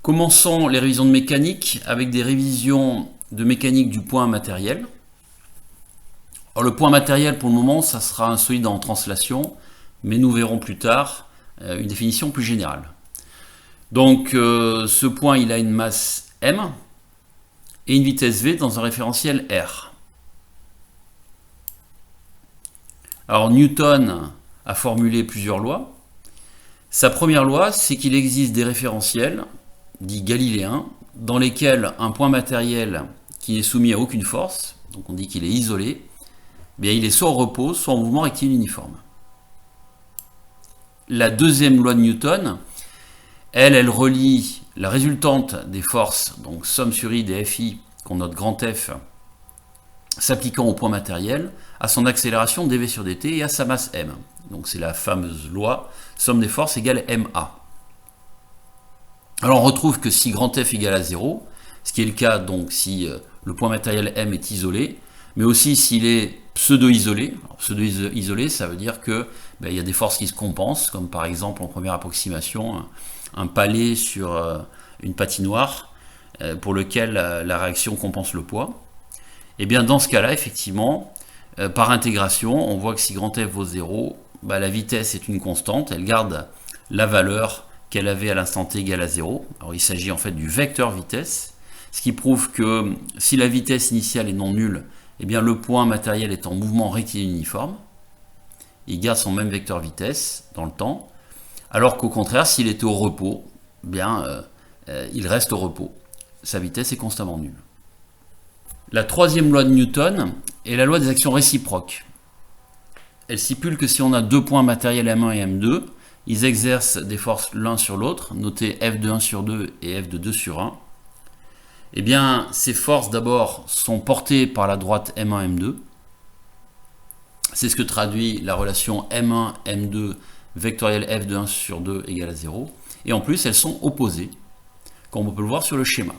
Commençons les révisions de mécanique avec des révisions de mécanique du point matériel. Alors, le point matériel, pour le moment, ça sera un solide en translation, mais nous verrons plus tard une définition plus générale. Donc, ce point, il a une masse m et une vitesse v dans un référentiel r. Alors, Newton a formulé plusieurs lois. Sa première loi, c'est qu'il existe des référentiels, dits galiléens, dans lesquels un point matériel qui n'est soumis à aucune force, donc on dit qu'il est isolé, bien il est soit au repos, soit en mouvement rectiligne uniforme. La deuxième loi de Newton, elle relie la résultante des forces, donc somme sur i des Fi, qu'on note grand F, s'appliquant au point matériel, à son accélération dv sur dt et à sa masse m. Donc c'est la fameuse loi somme des forces égale ma. Alors on retrouve que si grand F égale à 0, ce qui est le cas donc si le point matériel m est isolé, mais aussi s'il est pseudo-isolé. Pseudo-isolé, ça veut dire que il y a des forces qui se compensent, comme par exemple en première approximation, un palais sur une patinoire pour lequel la réaction compense le poids. Et bien dans ce cas-là, effectivement, par intégration, on voit que si grand F vaut 0, la vitesse est une constante, elle garde la valeur qu'elle avait à l'instant t égale à 0. Alors il s'agit en fait du vecteur vitesse, ce qui prouve que si la vitesse initiale est non nulle, eh bien le point matériel est en mouvement rectiligne uniforme, il garde son même vecteur vitesse dans le temps, alors qu'au contraire, s'il était au repos, il reste au repos. Sa vitesse est constamment nulle. La troisième loi de Newton est la loi des actions réciproques. Elle stipule que si on a deux points matériels M1 et M2, ils exercent des forces l'un sur l'autre, notez F de 1 sur 2 et F de 2 sur 1. Eh bien, ces forces d'abord sont portées par la droite M1, M2. C'est ce que traduit la relation M1, M2 vectorielle F de 1 sur 2 égale à 0. Et en plus, elles sont opposées, comme on peut le voir sur le schéma.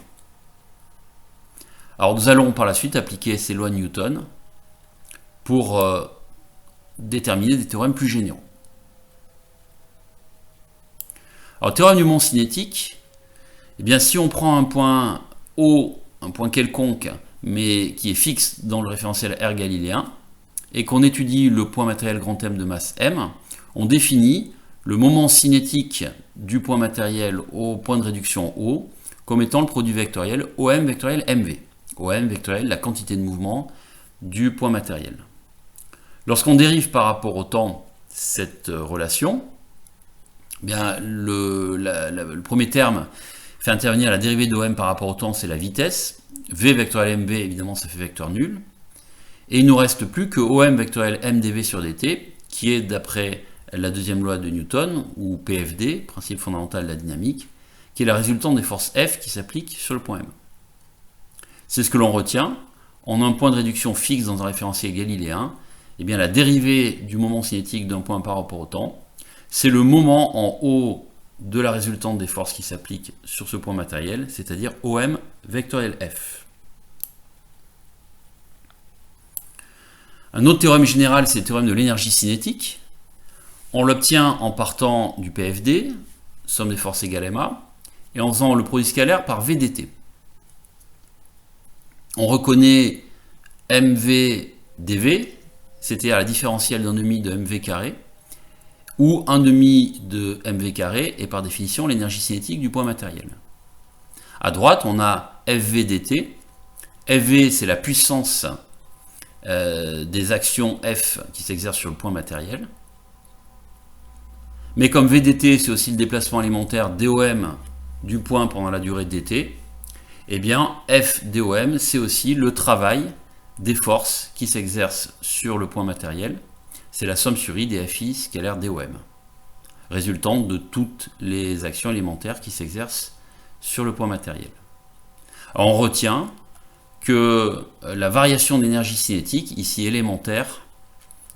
Alors nous allons par la suite appliquer ces lois de Newton pour déterminer des théorèmes plus généraux. Alors théorème du moment cinétique, eh bien si on prend un point O, un point quelconque, mais qui est fixe dans le référentiel R galiléen, et qu'on étudie le point matériel grand M de masse M, on définit le moment cinétique du point matériel au point de réduction O comme étant le produit vectoriel OM vectoriel MV. OM vectoriel, la quantité de mouvement du point matériel. Lorsqu'on dérive par rapport au temps cette relation, le premier terme fait intervenir la dérivée d'OM par rapport au temps, c'est la vitesse. V vectoriel MV, évidemment, ça fait vecteur nul. Et il ne nous reste plus que OM vectoriel MdV sur dt, qui est d'après la deuxième loi de Newton, ou PFD, principe fondamental de la dynamique, qui est la résultante des forces F qui s'appliquent sur le point M. C'est ce que l'on retient. En un point de réduction fixe dans un référentiel galiléen, eh bien la dérivée du moment cinétique d'un point par rapport au temps, c'est le moment en haut de la résultante des forces qui s'appliquent sur ce point matériel, c'est-à-dire OM vectoriel F. Un autre théorème général, c'est le théorème de l'énergie cinétique. On l'obtient en partant du PFD, somme des forces égale ma, et en faisant le produit scalaire par VDT. On reconnaît MV dV, c'est-à-dire la différentielle d'un demi de MV carré, ou un demi de MV carré est par définition l'énergie cinétique du point matériel. À droite, on a FV dt. FV, c'est la puissance des actions F qui s'exercent sur le point matériel. Mais comme VDT, c'est aussi le déplacement élémentaire DOM du point pendant la durée de dt, eh bien F DOM, c'est aussi le travail des forces qui s'exercent sur le point matériel. C'est la somme sur i des Fi scalaire DOM, résultante de toutes les actions élémentaires qui s'exercent sur le point matériel. Alors on retient que la variation d'énergie cinétique, ici élémentaire,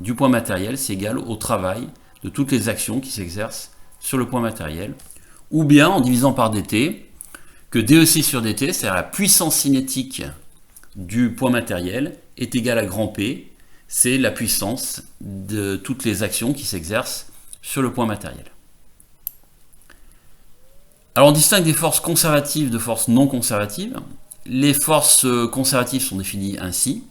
du point matériel, c'est égal au travail de toutes les actions qui s'exercent sur le point matériel, ou bien en divisant par dt, que DEC sur dt, c'est-à-dire la puissance cinétique du point matériel, est égale à grand P, c'est la puissance de toutes les actions qui s'exercent sur le point matériel. Alors on distingue des forces conservatives de forces non conservatives. Les forces conservatives sont définies ainsi.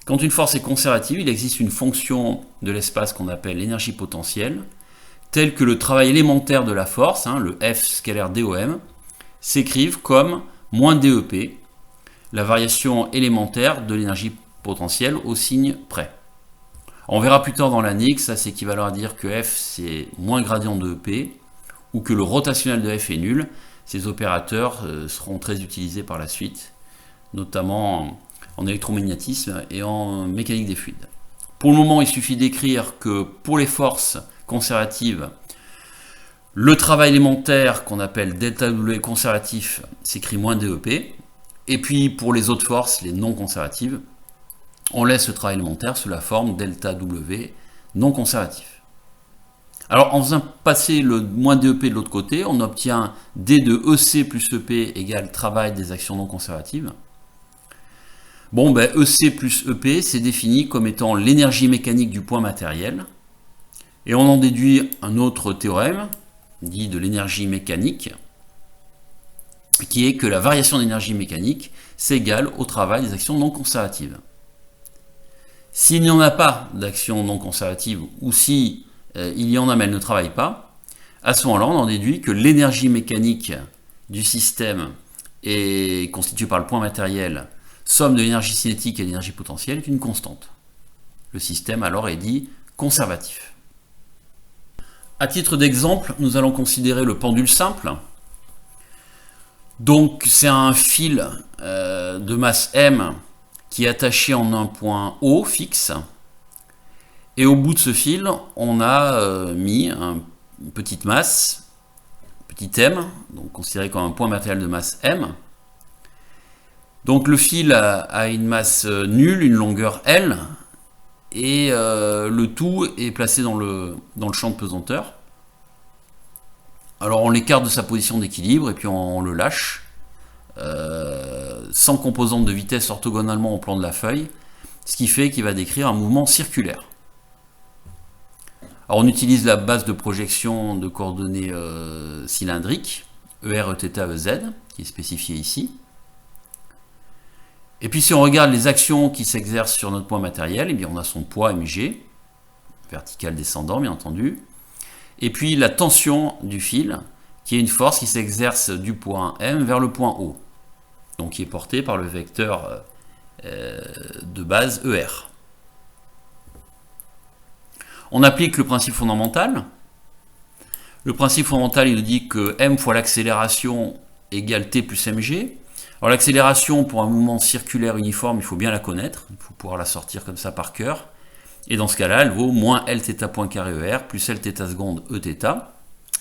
Quand une force est conservative, il existe une fonction de l'espace qu'on appelle l'énergie potentielle, telle que le travail élémentaire de la force, le F scalaire DOM, s'écrive comme moins DEP, la variation élémentaire de l'énergie potentielle au signe près. On verra plus tard dans l'année que ça c'est équivalent à dire que F c'est moins gradient de EP, ou que le rotationnel de F est nul. Ces opérateurs seront très utilisés par la suite, notamment en électromagnétisme et en mécanique des fluides. Pour le moment, il suffit d'écrire que pour les forces conservatives, le travail élémentaire qu'on appelle delta W conservatif s'écrit moins DEP, et puis pour les autres forces, les non conservatives, on laisse le travail élémentaire sous la forme delta W non conservatif. Alors en faisant passer le moins DEP de l'autre côté, on obtient D de EC plus EP égale travail des actions non conservatives. Bon, EC plus EP, c'est défini comme étant l'énergie mécanique du point matériel. Et on en déduit un autre théorème, dit de l'énergie mécanique, qui est que la variation d'énergie mécanique, c'est égal au travail des actions non conservatives. S'il n'y en a pas d'actions non conservatives, ou si il y en a mais elles ne travaillent pas, à ce moment-là, on en déduit que l'énergie mécanique du système est constituée par le point matériel, somme de l'énergie cinétique et de l'énergie potentielle, est une constante. Le système alors est dit conservatif. À titre d'exemple, nous allons considérer le pendule simple. Donc c'est un fil de masse M qui est attaché en un point O fixe. Et au bout de ce fil, on a mis une petite masse, petit m, donc considéré comme un point matériel de masse m. Donc le fil a une masse nulle, une longueur L, et le tout est placé dans le champ de pesanteur. Alors on l'écarte de sa position d'équilibre et puis on le lâche, sans composante de vitesse orthogonalement au plan de la feuille, ce qui fait qu'il va décrire un mouvement circulaire. Alors on utilise la base de projection de coordonnées cylindriques, ER, Eθ, EZ, qui est spécifiée ici. Et puis si on regarde les actions qui s'exercent sur notre point matériel, eh bien on a son poids mg, vertical descendant bien entendu, et puis la tension du fil, qui est une force qui s'exerce du point M vers le point O, donc qui est portée par le vecteur de base ER. On applique le principe fondamental. Le principe fondamental, il nous dit que m fois l'accélération égale t plus mg. Alors l'accélération pour un mouvement circulaire uniforme, il faut bien la connaître, il faut pouvoir la sortir comme ça par cœur. Et dans ce cas-là, elle vaut moins Lθ point carré ER plus Lθ seconde Eθ,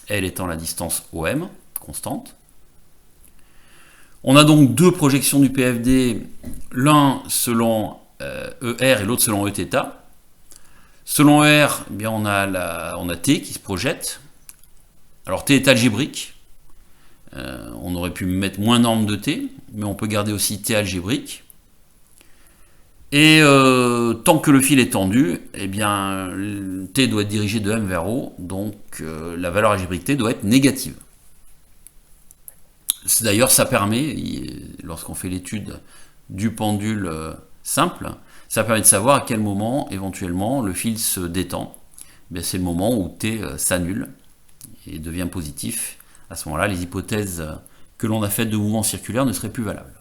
L étant la distance OM, constante. On a donc deux projections du PFD, l'un selon ER et l'autre selon Eθ. Selon ER, eh bien on a T qui se projette. Alors T est algébrique. On aurait pu mettre moins norme de T, mais on peut garder aussi T algébrique. Et tant que le fil est tendu, eh bien, T doit être dirigé de M vers O, donc la valeur algébrique T doit être négative. D'ailleurs, ça permet, lorsqu'on fait l'étude du pendule simple, ça permet de savoir à quel moment, éventuellement, le fil se détend. C'est le moment où T s'annule et devient positif. À ce moment-là, les hypothèses que l'on a faites de mouvement circulaire ne seraient plus valables.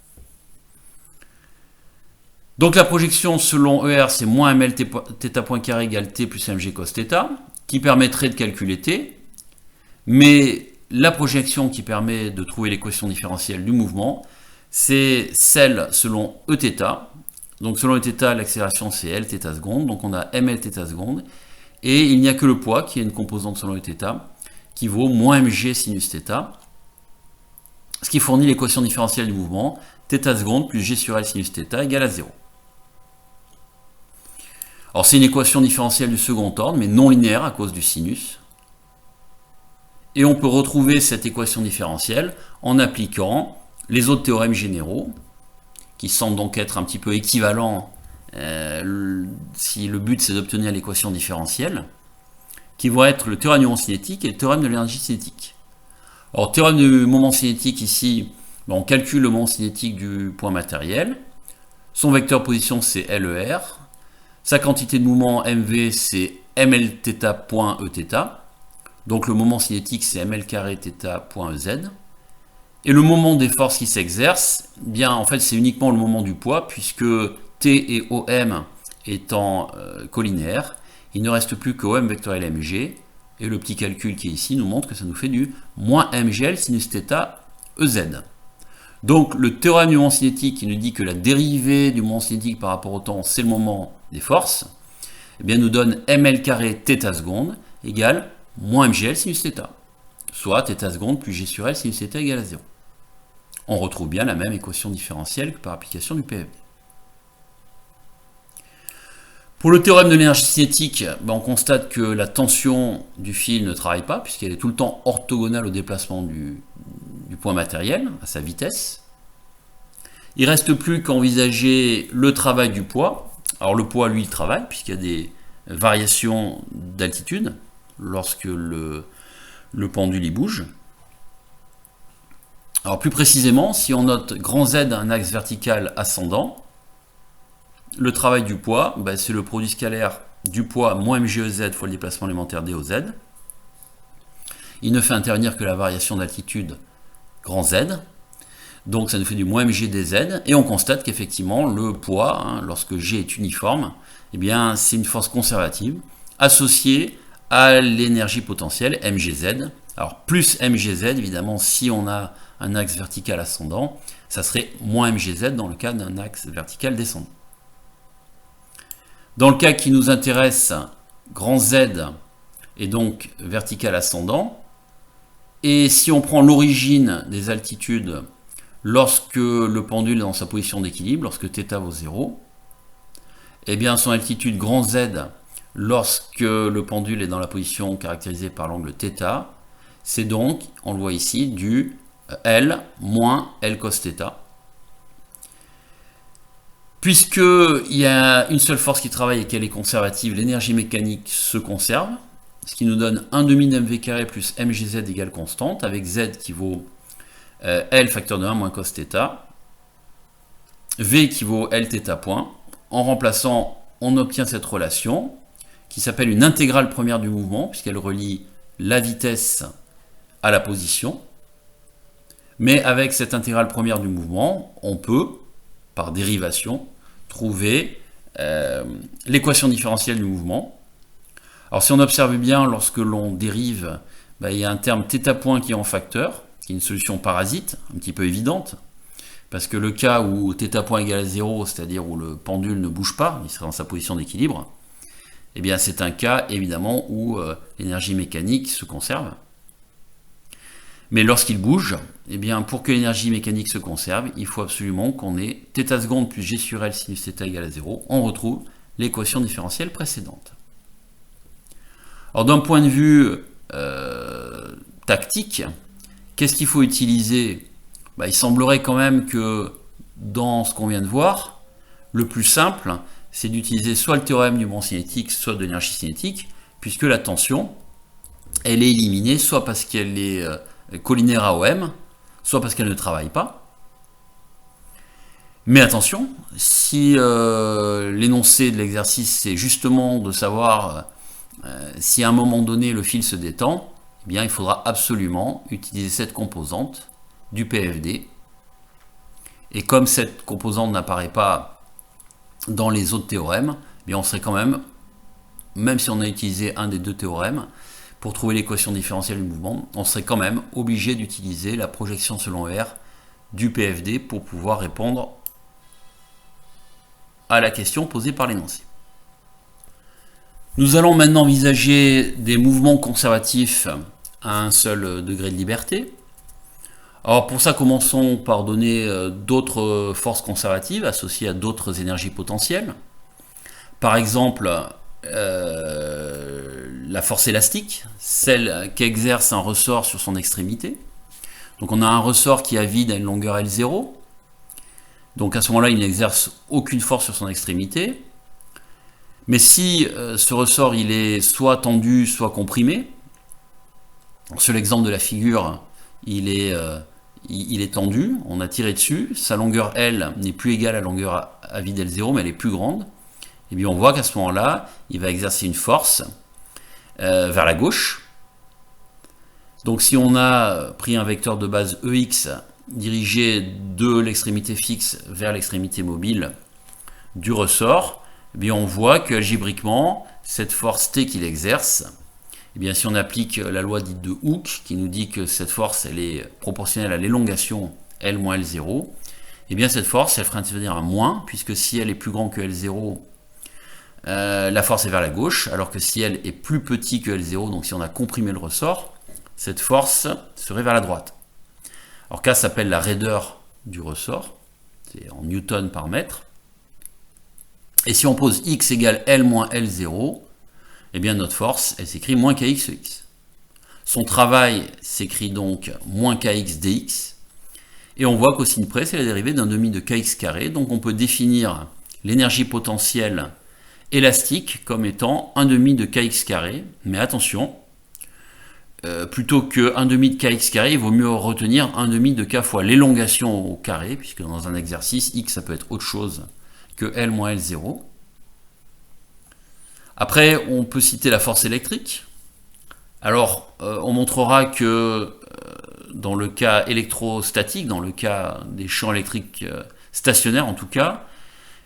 Donc la projection selon ER, c'est moins ml θ point carré égale T plus mg cos θ, qui permettrait de calculer T, mais la projection qui permet de trouver l'équation différentielle du mouvement, c'est celle selon Eθ. Donc selon Eθ, l'accélération c'est Lθ seconde, donc on a mLθ seconde, et il n'y a que le poids qui est une composante selon Eθ, qui vaut moins mg sinus θ, ce qui fournit l'équation différentielle du mouvement, θ seconde plus g sur L sinus θ égale à 0. Alors c'est une équation différentielle du second ordre, mais non linéaire à cause du sinus. Et on peut retrouver cette équation différentielle en appliquant les autres théorèmes généraux, qui semblent donc être un petit peu équivalents si le but c'est d'obtenir l'équation différentielle, qui vont être le théorème du mouvement cinétique et le théorème de l'énergie cinétique. Alors, théorème du moment cinétique ici, on calcule le moment cinétique du point matériel. Son vecteur position, c'est LER. Sa quantité de mouvement MV, c'est mlθ.eθ. Donc le moment cinétique, c'est ml carré θ.ez. Et le moment des forces qui s'exercent, bien en fait, c'est uniquement le moment du poids, puisque T et OM étant collinéaires, il ne reste plus que OM vectoriel mg. Et le petit calcul qui est ici nous montre que ça nous fait du moins mgl sinus θ ez. Donc le théorème du moment cinétique qui nous dit que la dérivée du moment cinétique par rapport au temps, c'est le moment des forces, eh bien, nous donne ml carré θ seconde égale moins mgl sinus θ, soit θ seconde plus g sur l sinus θ égale à 0. On retrouve bien la même équation différentielle que par application du PFD. Pour le théorème de l'énergie cinétique, on constate que la tension du fil ne travaille pas, puisqu'elle est tout le temps orthogonale au déplacement du point matériel, à sa vitesse. Il ne reste plus qu'à envisager le travail du poids. Alors le poids, lui, il travaille, puisqu'il y a des variations d'altitude lorsque le pendule y bouge. Alors plus précisément, si on note grand Z à un axe vertical ascendant, le travail du poids, c'est le produit scalaire du poids moins mgez fois le déplacement élémentaire dOz. Il ne fait intervenir que la variation d'altitude grand Z, donc ça nous fait du moins mg dz, et on constate qu'effectivement le poids, lorsque g est uniforme, c'est une force conservative associée à l'énergie potentielle mgz. Alors plus mgz, évidemment, si on a un axe vertical ascendant, ça serait moins mgz dans le cas d'un axe vertical descendant. Dans le cas qui nous intéresse, grand Z est donc vertical ascendant. Et si on prend l'origine des altitudes lorsque le pendule est dans sa position d'équilibre, lorsque θ vaut 0, son altitude grand Z, lorsque le pendule est dans la position caractérisée par l'angle θ, c'est donc, on le voit ici, du L moins L cos θ. Puisqu'il y a une seule force qui travaille et qu'elle est conservative, l'énergie mécanique se conserve, ce qui nous donne 1 demi mv carré plus mgz égale constante, avec z qui vaut L facteur de 1 moins cos θ, v qui vaut L θ point. En remplaçant, on obtient cette relation qui s'appelle une intégrale première du mouvement, puisqu'elle relie la vitesse à la position. Mais avec cette intégrale première du mouvement, on peut, par dérivation, trouver l'équation différentielle du mouvement. Alors si on observe bien, lorsque l'on dérive, il y a un terme θ point qui est en facteur, qui est une solution parasite, un petit peu évidente, parce que le cas où θ point égale à 0, c'est-à-dire où le pendule ne bouge pas, il serait dans sa position d'équilibre, c'est un cas évidemment où l'énergie mécanique se conserve. Mais lorsqu'il bouge, pour que l'énergie mécanique se conserve, il faut absolument qu'on ait θ seconde plus g sur L sinus θ égale à 0. On retrouve l'équation différentielle précédente. Alors d'un point de vue tactique, qu'est-ce qu'il faut utiliser ? Il semblerait quand même que dans ce qu'on vient de voir, le plus simple, c'est d'utiliser soit le théorème du moment cinétique, soit de l'énergie cinétique, puisque la tension, elle est éliminée, soit parce qu'elle est collinaire à OM, soit parce qu'elle ne travaille pas. Mais attention, si l'énoncé de l'exercice c'est justement de savoir si à un moment donné le fil se détend, il faudra absolument utiliser cette composante du PFD. Et comme cette composante n'apparaît pas dans les autres théorèmes, on serait quand même si on a utilisé un des deux théorèmes, pour trouver l'équation différentielle du mouvement, on serait quand même obligé d'utiliser la projection selon R du PFD pour pouvoir répondre à la question posée par l'énoncé. Nous allons maintenant envisager des mouvements conservatifs à un seul degré de liberté. Alors pour ça, commençons par donner d'autres forces conservatives associées à d'autres énergies potentielles. Par exemple, la force élastique, celle qui exerce un ressort sur son extrémité. Donc on a un ressort qui est vide à une longueur L0. Donc à ce moment-là, il n'exerce aucune force sur son extrémité. Mais si ce ressort il est soit tendu, soit comprimé, sur l'exemple de la figure, il est tendu, on a tiré dessus, sa longueur L n'est plus égale à la longueur à vide L0, mais elle est plus grande, et bien on voit qu'à ce moment-là, il va exercer une force vers la gauche. Donc si on a pris un vecteur de base EX dirigé de l'extrémité fixe vers l'extrémité mobile du ressort, eh bien on voit que algébriquement, cette force T qu'il exerce, eh bien si on applique la loi dite de Hooke, qui nous dit que cette force elle est proportionnelle à l'élongation L moins L0, eh bien cette force elle fera intervenir un moins, puisque si elle est plus grande que L0, la force est vers la gauche, alors que si elle est plus petite que L0, donc si on a comprimé le ressort, cette force serait vers la droite. Alors K s'appelle la raideur du ressort, c'est en newton par mètre. Et si on pose x égale L moins L0, eh bien notre force, elle s'écrit moins kx. Son travail s'écrit donc moins kx dx. Et on voit qu'au signe près, c'est la dérivée d'un demi de kx carré. Donc on peut définir l'énergie potentielle élastique comme étant un demi de kx carré. Mais attention, plutôt que un demi de kx carré, il vaut mieux retenir un demi de k fois l'élongation au carré, puisque dans un exercice, x ça peut être autre chose que L moins L0. Après, on peut citer la force électrique. Alors, on montrera que dans le cas électrostatique, dans le cas des champs électriques stationnaires en tout cas,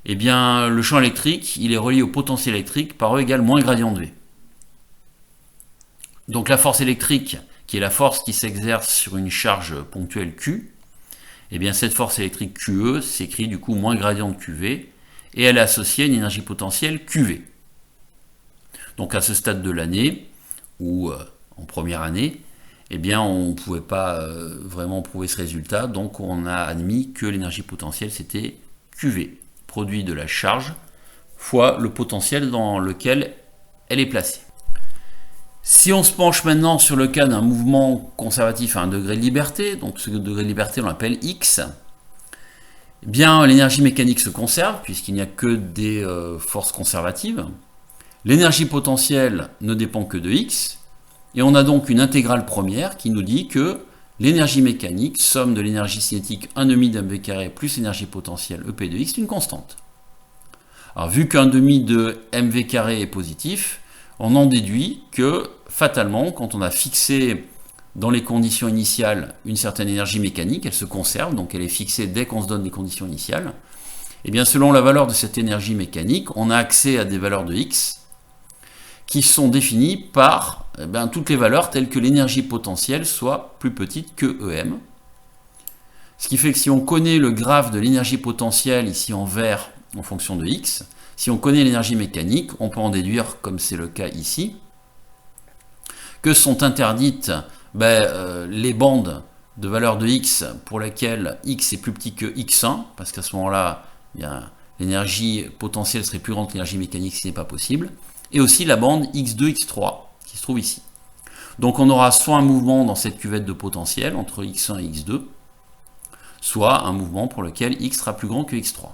eh bien, le champ électrique, il est relié au potentiel électrique par E égale moins gradient de V. Donc la force électrique, qui est la force qui s'exerce sur une charge ponctuelle Q, eh bien cette force électrique QE s'écrit du coup moins gradient de QV, et elle est associée à une énergie potentielle QV. Donc à ce stade de l'année, ou en première année, eh bien on ne pouvait pas vraiment prouver ce résultat, donc on a admis que l'énergie potentielle c'était QV, produit de la charge, fois le potentiel dans lequel elle est placée. Si on se penche maintenant sur le cas d'un mouvement conservatif à un degré de liberté, donc ce degré de liberté on l'appelle x, eh bien l'énergie mécanique se conserve puisqu'il n'y a que des forces conservatives. L'énergie potentielle ne dépend que de x, et on a donc une intégrale première qui nous dit que l'énergie mécanique, somme de l'énergie cinétique 1 demi d'mv carré plus l'énergie potentielle EP de x, est une constante. Alors vu qu'un demi de mv carré est positif, on en déduit que, fatalement, quand on a fixé dans les conditions initiales une certaine énergie mécanique, elle se conserve, donc elle est fixée dès qu'on se donne les conditions initiales, et bien selon la valeur de cette énergie mécanique, on a accès à des valeurs de x qui sont définies par toutes les valeurs telles que l'énergie potentielle soit plus petite que EM. Ce qui fait que si on connaît le graphe de l'énergie potentielle, ici en vert, en fonction de x, si on connaît l'énergie mécanique, on peut en déduire, comme c'est le cas ici, que sont interdites les bandes de valeur de x pour lesquelles x est plus petit que x1, parce qu'à ce moment-là, l'énergie potentielle serait plus grande que l'énergie mécanique, ce qui n'est pas possible, et aussi la bande x2, x3, qui se trouve ici. Donc on aura soit un mouvement dans cette cuvette de potentiel, entre x1 et x2, soit un mouvement pour lequel x sera plus grand que x3.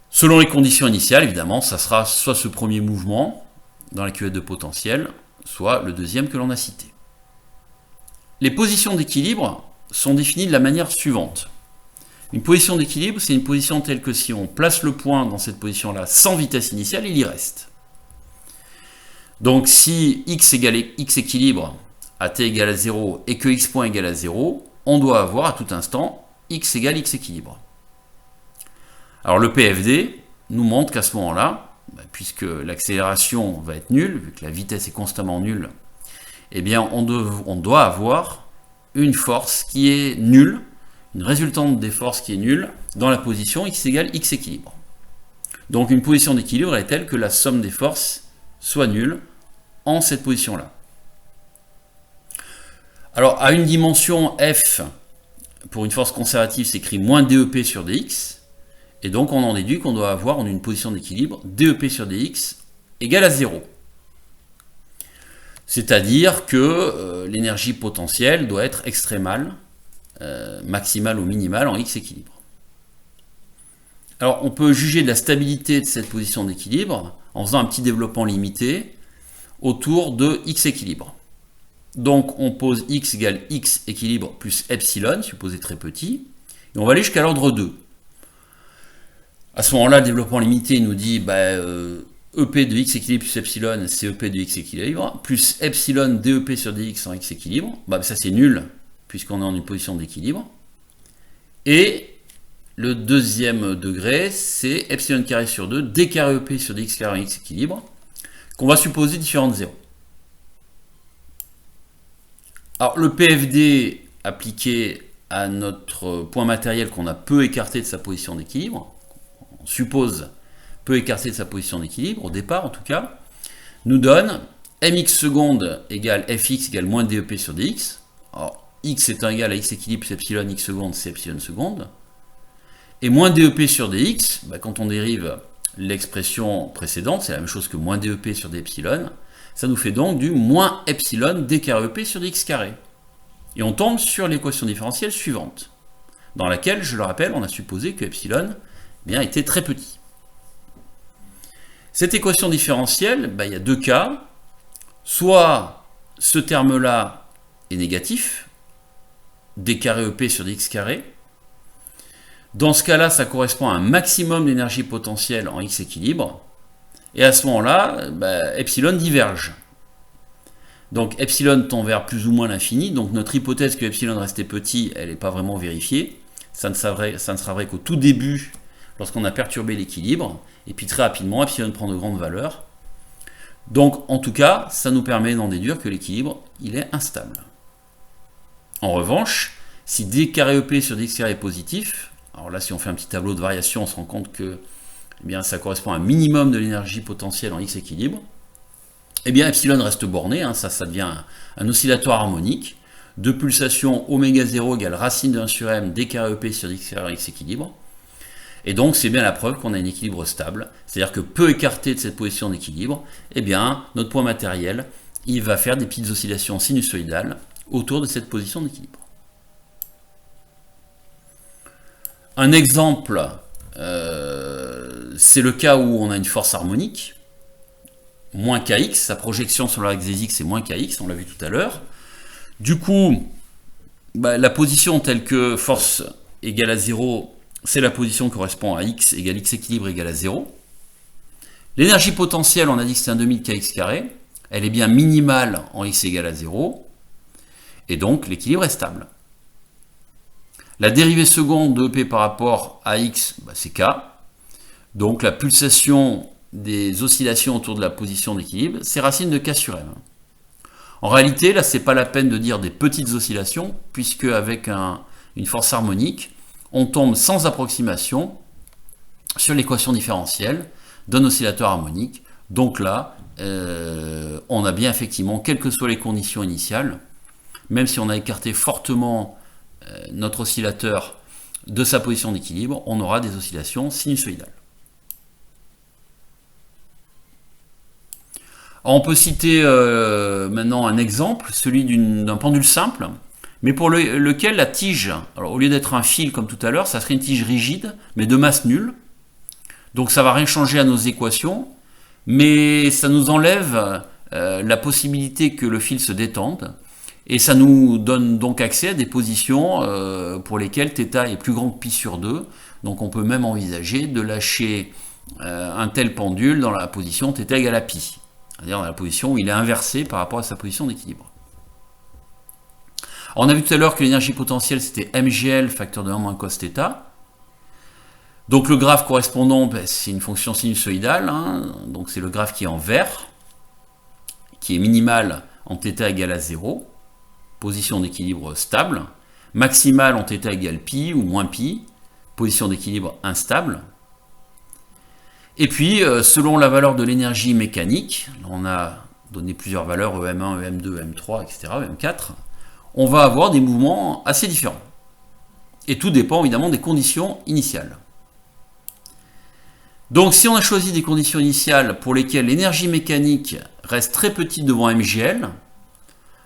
Selon les conditions initiales, évidemment, ça sera soit ce premier mouvement dans la cuvette de potentiel, soit le deuxième que l'on a cité. Les positions d'équilibre sont définies de la manière suivante. Une position d'équilibre, c'est une position telle que si on place le point dans cette position-là sans vitesse initiale, il y reste. Donc si x égale x équilibre à t égale à 0 et que x point égale à 0, on doit avoir à tout instant x égale x équilibre. Alors le PFD nous montre qu'à ce moment-là, puisque l'accélération va être nulle, vu que la vitesse est constamment nulle, eh bien on doit avoir une force qui est nulle, une résultante des forces qui est nulle, dans la position x égale x équilibre. Donc une position d'équilibre est telle que la somme des forces soit nulle en cette position-là. Alors à une dimension f, pour une force conservative, c'est écrit moins DEP sur dx, et donc on en déduit qu'on doit avoir en une position d'équilibre DEP sur dx égale à 0. C'est-à-dire que l'énergie potentielle doit être extrémale, maximale ou minimale en x équilibre. Alors on peut juger de la stabilité de cette position d'équilibre en faisant un petit développement limité autour de x équilibre. Donc on pose x égale x équilibre plus epsilon, supposé très petit, et on va aller jusqu'à l'ordre 2. À ce moment-là, le développement limité nous dit EP de x équilibre plus epsilon, c'est EP de x équilibre, plus epsilon DEP sur dx en x équilibre. Ça c'est nul, puisqu'on est en une position d'équilibre. Et le deuxième degré, c'est epsilon carré sur 2, d carré EP sur dx carré en x équilibre, qu'on va supposer différent de 0. Alors le PFD appliqué à notre point matériel qu'on a peu écarté de sa position d'équilibre, on suppose peu écarté de sa position d'équilibre, au départ en tout cas, nous donne mx seconde égale fx égale moins dep sur dx. Alors x étant égal à x équilibre plus epsilon x seconde, c'est epsilon seconde. Et moins dep sur dx, quand on dérive l'expression précédente, c'est la même chose que moins dep sur d epsilon, ça nous fait donc du moins epsilon d carré ep sur dx carré. Et on tombe sur l'équation différentielle suivante, dans laquelle, je le rappelle, on a supposé que epsilon était très petit. Cette équation différentielle, il y a deux cas. Soit ce terme-là est négatif, d carré ep sur dx carré. Dans ce cas-là, ça correspond à un maximum d'énergie potentielle en x équilibre. Et à ce moment-là, epsilon diverge. Donc epsilon tend vers plus ou moins l'infini. Donc notre hypothèse que epsilon restait petit, elle n'est pas vraiment vérifiée. Ça ne sera vrai qu'au tout début, lorsqu'on a perturbé l'équilibre. Et puis très rapidement, epsilon prend de grandes valeurs. Donc en tout cas, ça nous permet d'en déduire que l'équilibre, il est instable. En revanche, si d carré ep sur dx carré est positif, alors là si on fait un petit tableau de variation, on se rend compte que ça correspond à un minimum de l'énergie potentielle en x équilibre, epsilon reste borné, ça devient un oscillatoire harmonique, de pulsation oméga 0 égale racine de 1 sur m d carré ep sur dx carré en x équilibre. Et donc c'est bien la preuve qu'on a un équilibre stable, c'est-à-dire que peu écarté de cette position d'équilibre, notre point matériel, il va faire des petites oscillations sinusoïdales autour de cette position d'équilibre. Un exemple, c'est le cas où on a une force harmonique, moins kx, sa projection sur l'axe des x c'est moins kx, on l'a vu tout à l'heure. Du coup, la position telle que force égale à 0, c'est la position qui correspond à x égale x équilibre égale à 0. L'énergie potentielle, on a dit que c'est un demi de kx carré, elle est bien minimale en x égale à 0, et donc l'équilibre est stable. La dérivée seconde de EP par rapport à x, c'est k, donc la pulsation des oscillations autour de la position d'équilibre, c'est racine de k sur m. En réalité, là, c'est pas la peine de dire des petites oscillations, puisque avec une force harmonique, on tombe sans approximation sur l'équation différentielle d'un oscillateur harmonique. Donc là, on a bien effectivement, quelles que soient les conditions initiales, même si on a écarté fortement notre oscillateur de sa position d'équilibre, on aura des oscillations sinusoïdales. Alors on peut citer maintenant un exemple, celui d'un pendule simple, mais pour lequel la tige, alors au lieu d'être un fil comme tout à l'heure, ça serait une tige rigide, mais de masse nulle. Donc ça ne va rien changer à nos équations, mais ça nous enlève la possibilité que le fil se détende, et ça nous donne donc accès à des positions pour lesquelles θ est plus grand que pi sur 2, donc on peut même envisager de lâcher un tel pendule dans la position θ égale à pi, c'est-à-dire dans la position où il est inversé par rapport à sa position d'équilibre. On a vu tout à l'heure que l'énergie potentielle c'était mgl facteur de 1 moins cos θ. Donc le graphe correspondant, c'est une fonction sinusoïdale, donc c'est le graphe qui est en vert, qui est minimal en θ égale à 0, position d'équilibre stable, maximal en θ égale pi ou moins pi, position d'équilibre instable. Et puis, selon la valeur de l'énergie mécanique, on a donné plusieurs valeurs, EM1, EM2, EM3, etc., EM4, on va avoir des mouvements assez différents. Et tout dépend évidemment des conditions initiales. Donc si on a choisi des conditions initiales pour lesquelles l'énergie mécanique reste très petite devant mgl,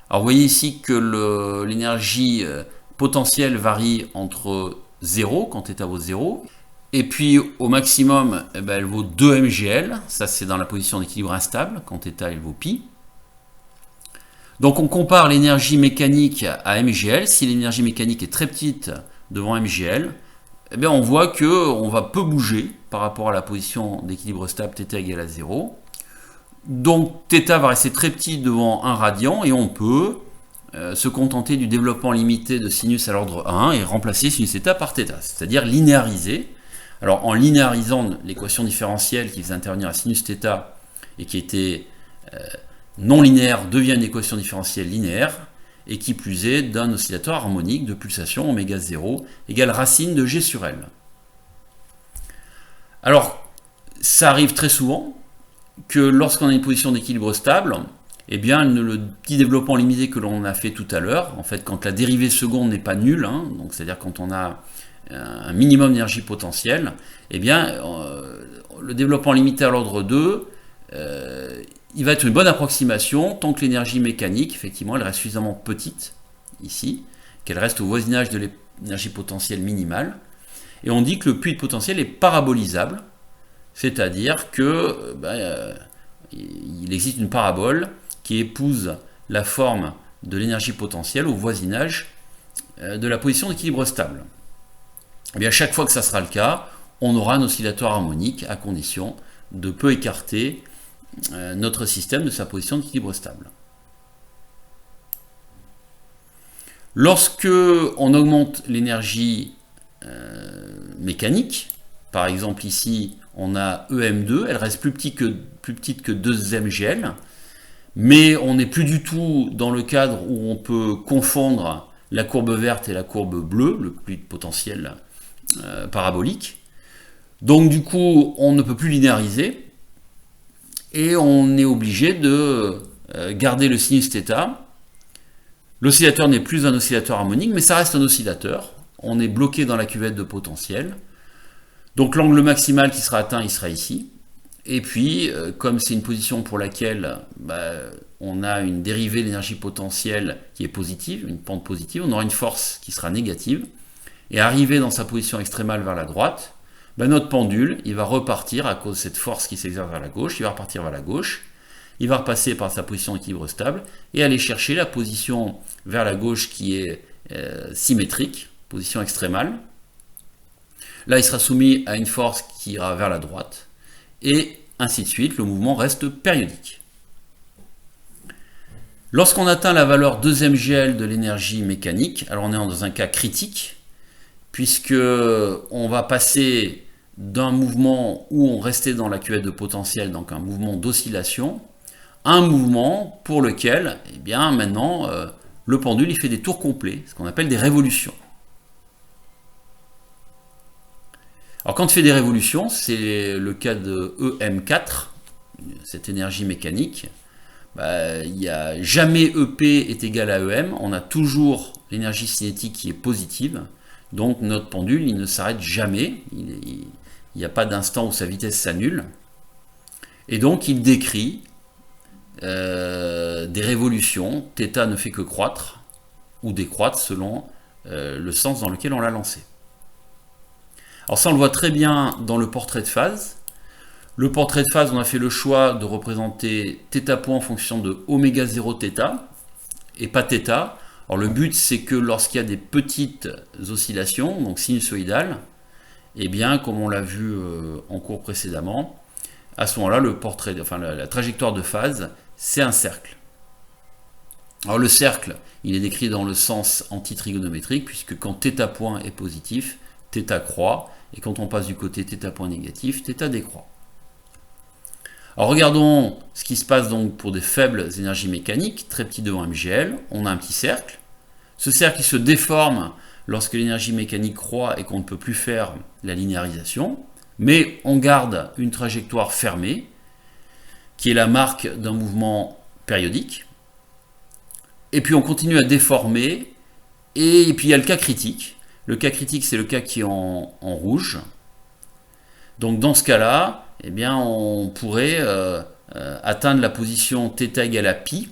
alors vous voyez ici que l'énergie potentielle varie entre 0, quand θ vaut 0, et puis au maximum, elle vaut 2 mgl, ça c'est dans la position d'équilibre instable, quand θ elle vaut pi. Donc on compare l'énergie mécanique à MGL. Si l'énergie mécanique est très petite devant MGL, eh bien on voit qu'on va peu bouger par rapport à la position d'équilibre stable θ égale à 0. Donc θ va rester très petit devant 1 radian et on peut se contenter du développement limité de sinus à l'ordre 1 et remplacer sinus θ par θ, c'est-à-dire linéariser. Alors en linéarisant l'équation différentielle qui faisait intervenir à sinus θ et qui était non linéaire devient une équation différentielle linéaire, et qui plus est d'un oscillateur harmonique de pulsation oméga 0 égale racine de G sur L. Alors, ça arrive très souvent que lorsqu'on a une position d'équilibre stable, eh bien, le petit développement limité que l'on a fait tout à l'heure, en fait, quand la dérivée seconde n'est pas nulle, donc c'est-à-dire quand on a un minimum d'énergie potentielle, eh bien, le développement limité à l'ordre 2, il va être une bonne approximation tant que l'énergie mécanique, effectivement, elle reste suffisamment petite, ici, qu'elle reste au voisinage de l'énergie potentielle minimale. Et on dit que le puits de potentiel est parabolisable, c'est-à-dire que il existe une parabole qui épouse la forme de l'énergie potentielle au voisinage de la position d'équilibre stable. Et bien, chaque fois que ça sera le cas, on aura un oscillateur harmonique à condition de peu écarter notre système de sa position d'équilibre stable. Lorsque on augmente l'énergie mécanique, par exemple ici on a EM2, elle reste plus petite que 2 MGL, mais on n'est plus du tout dans le cadre où on peut confondre la courbe verte et la courbe bleue, le puits de potentiel parabolique. Donc du coup on ne peut plus linéariser, et on est obligé de garder le sinus θ. L'oscillateur n'est plus un oscillateur harmonique, mais ça reste un oscillateur. On est bloqué dans la cuvette de potentiel. Donc l'angle maximal qui sera atteint, il sera ici. Et puis, comme c'est une position pour laquelle on a une dérivée de l'énergie potentielle qui est positive, une pente positive, on aura une force qui sera négative. Et arrivé dans sa position extrémale vers la droite, notre pendule, il va repartir à cause de cette force qui s'exerce vers la gauche, il va repartir vers la gauche, il va repasser par sa position d'équilibre stable et aller chercher la position vers la gauche qui est symétrique, position extrémale. Là, il sera soumis à une force qui ira vers la droite et ainsi de suite, le mouvement reste périodique. Lorsqu'on atteint la valeur 2 MGL de l'énergie mécanique, alors on est dans un cas critique, puisque on va passer d'un mouvement où on restait dans la cuvette de potentiel, donc un mouvement d'oscillation, à un mouvement pour lequel, eh bien, maintenant, le pendule il fait des tours complets, ce qu'on appelle des révolutions. Alors quand il fait des révolutions, c'est le cas de EM4, cette énergie mécanique, il n'y a jamais EP est égal à EM, on a toujours l'énergie cinétique qui est positive, donc notre pendule il ne s'arrête jamais, il n'y a pas d'instant où sa vitesse s'annule, et donc il décrit des révolutions, θ ne fait que croître, ou décroître selon le sens dans lequel on l'a lancé. Alors ça on le voit très bien dans le portrait de phase. Le portrait de phase, on a fait le choix de représenter θ point en fonction de oméga 0 θ, et pas θ. Alors le but c'est que lorsqu'il y a des petites oscillations, donc sinusoïdales, et bien comme on l'a vu en cours précédemment, à ce moment-là la trajectoire de phase c'est un cercle. Alors le cercle il est décrit dans le sens antitrigonométrique puisque quand θ point est positif, θ croît, et quand on passe du côté θ point négatif, θ décroît. Alors regardons ce qui se passe donc pour des faibles énergies mécaniques, très petits devant MGL, on a un petit cercle. Ce cercle il se déforme lorsque l'énergie mécanique croît et qu'on ne peut plus faire la linéarisation, mais on garde une trajectoire fermée, qui est la marque d'un mouvement périodique. Et puis on continue à déformer, et puis il y a le cas critique. Le cas critique, c'est le cas qui est en rouge. Donc dans ce cas-là, eh bien, on pourrait atteindre la position θ égale à pi,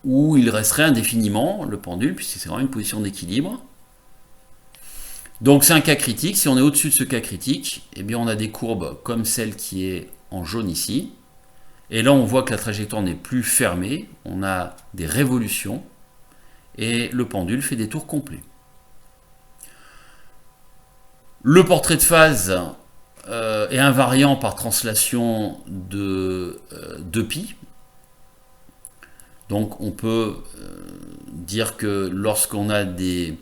où il resterait indéfiniment le pendule, puisque c'est vraiment une position d'équilibre. Donc c'est un cas critique. Si on est au-dessus de ce cas critique, eh bien, on a des courbes comme celle qui est en jaune ici, Et là, on voit que la trajectoire n'est plus fermée, on a des révolutions, et le pendule fait des tours complets. Le portrait de phase est invariant par translation de pi. Donc on peut dire que lorsqu'on a des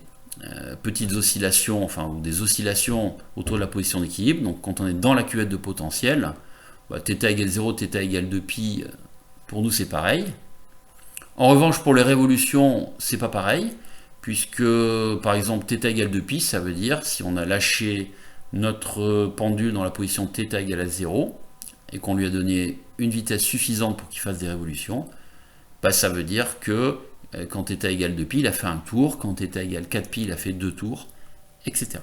petites oscillations, ou des oscillations autour de la position d'équilibre, donc quand on est dans la cuvette de potentiel, θ égale 0, θ égale 2π, pour nous c'est pareil. En revanche, pour les révolutions, c'est pas pareil, puisque par exemple θ égale 2π, ça veut dire si on a lâché notre pendule dans la position θ égale à 0, et qu'on lui a donné une vitesse suffisante pour qu'il fasse des révolutions, ça veut dire que quand θ égale 2π, il a fait un tour, quand θ égale 4π, il a fait 2 tours, etc.